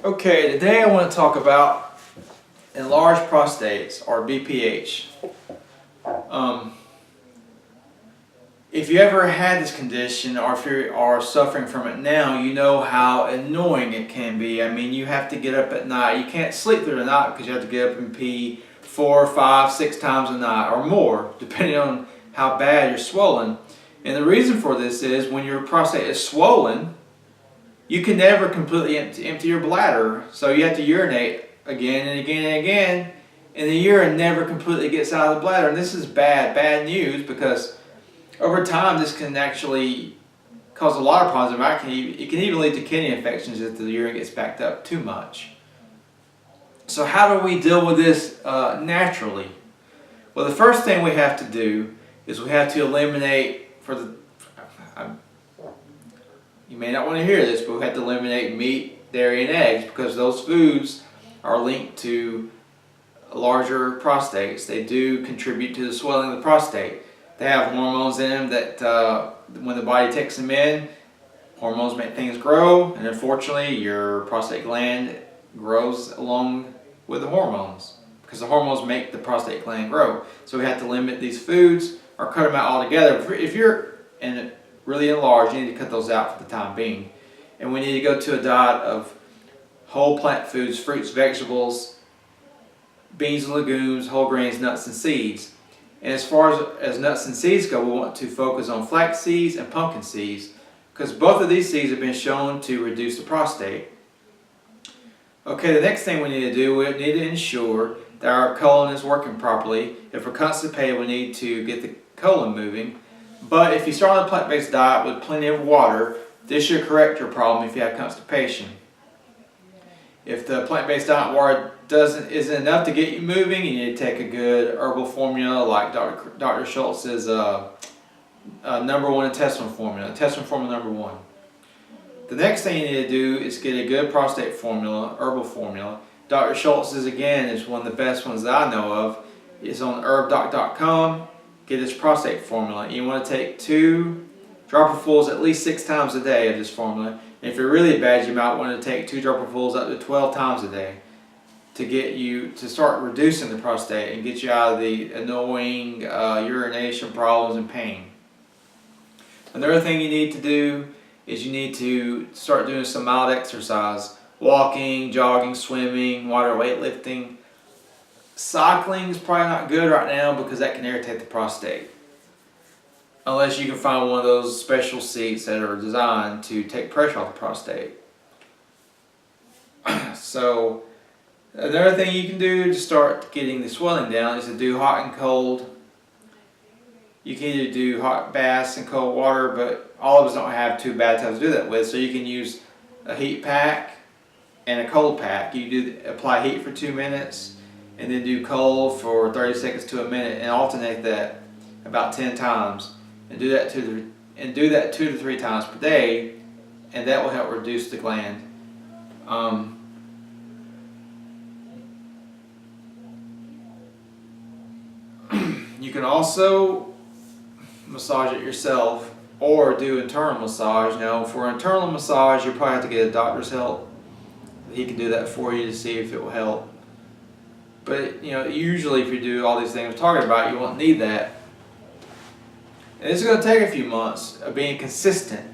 Okay, today I want to talk about enlarged prostates, or BPH. If you ever had this condition, or if you are suffering from it now, you know how annoying it can be. I mean, you have to get up at night. You can't sleep through the night because you have to get up and pee 4, 5, 6 times a night or more, depending on how bad you're swollen. And the reason for this is when your prostate is swollen, you can never completely empty your bladder. So you have to urinate again and again and again, and the urine never completely gets out of the bladder. And this is bad news, because over time this can actually cause a lot of problems. It can even lead to kidney infections if the urine gets backed up too much. So how do we deal with this naturally? Well, the first thing we have to do is we have to eliminate, you may not want to hear this, but we have to eliminate meat, dairy, and eggs, because those foods are linked to larger prostates. They do contribute to the swelling of the prostate. They have hormones in them that when the body takes them in, hormones make things grow, and unfortunately your prostate gland grows along with the hormones, because the hormones make the prostate gland grow. So we have to limit these foods or cut them out altogether. If you're really enlarged, you need to cut those out for the time being. And we need to go to a diet of whole plant foods, fruits, vegetables, beans and legumes, whole grains, nuts and seeds. And as far as nuts and seeds go, we want to focus on flax seeds and pumpkin seeds, because both of these seeds have been shown to reduce the prostate. Okay, the next thing we need to do, we need to ensure that our colon is working properly. If we're constipated, we need to get the colon moving. But if you start on a plant-based diet with plenty of water, this should correct your problem if you have constipation. If the plant-based diet water isn't enough to get you moving, you need to take a good herbal formula like Dr. Schultz's #1 intestinal formula, #1. The next thing you need to do is get a good prostate formula, herbal formula. Dr. Schultz's, again, is one of the best ones that I know of. It's on herbdoc.com. Get this prostate formula. You want to take 2 dropperfuls at least 6 times a day of this formula. And if you're really bad, you might want to take 2 dropperfuls up to 12 times a day to get you to start reducing the prostate and get you out of the annoying urination problems and pain. Another thing you need to do is you need to start doing some mild exercise. Walking, jogging, swimming, water weightlifting. Cycling is probably not good right now because that can irritate the prostate, unless you can find one of those special seats that are designed to take pressure off the prostate. So another thing you can do to start getting the swelling down is to do hot and cold. You can either do hot baths and cold water, but all of us don't have 2 bathtubs to do that with, so you can use a heat pack and a cold pack. You apply heat for 2 minutes and then do cold for 30 seconds to a minute, and alternate that about 10 times, and do that 2 to 3 times per day, and that will help reduce the gland. You can also massage it yourself or do internal massage. Now, for internal massage, you probably have to get a doctor's help. He can do that for you to see if it will help. But usually if you do all these things I'm talking about, you won't need that. And it's going to take a few months of being consistent,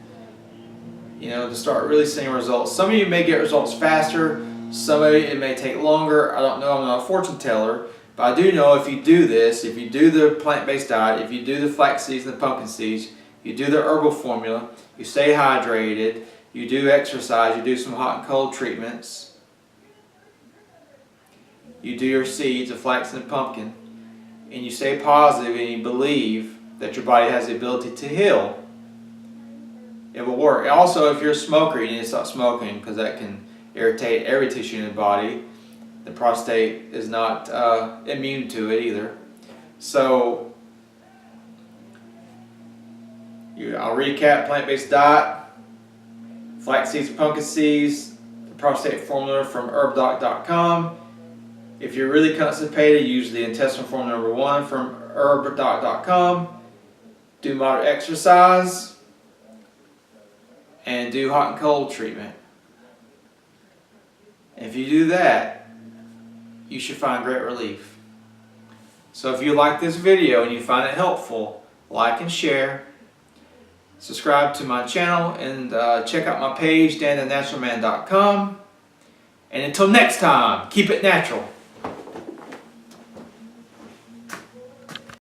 to start really seeing results. Some of you may get results faster, some of you it may take longer. I don't know, I'm not a fortune teller, but I do know if you do this, if you do the plant-based diet, if you do the flax seeds and the pumpkin seeds, you do the herbal formula, you stay hydrated, you do exercise, you do some hot and cold treatments, you do your seeds of flax and pumpkin, and you stay positive and you believe that your body has the ability to heal, it will work. Also, if you're a smoker, you need to stop smoking, because that can irritate every tissue in the body. The prostate is not immune to it either. So, I'll recap: plant-based diet, flax seeds and pumpkin seeds, the prostate formula from herbdoc.com. If you're really constipated, use the intestinal formula #1 from herbdoc.com. Do moderate exercise and do hot and cold treatment. If you do that, you should find great relief. So if you like this video and you find it helpful, like and share. Subscribe to my channel and check out my page, DanTheNaturalMan.com. And until next time, keep it natural.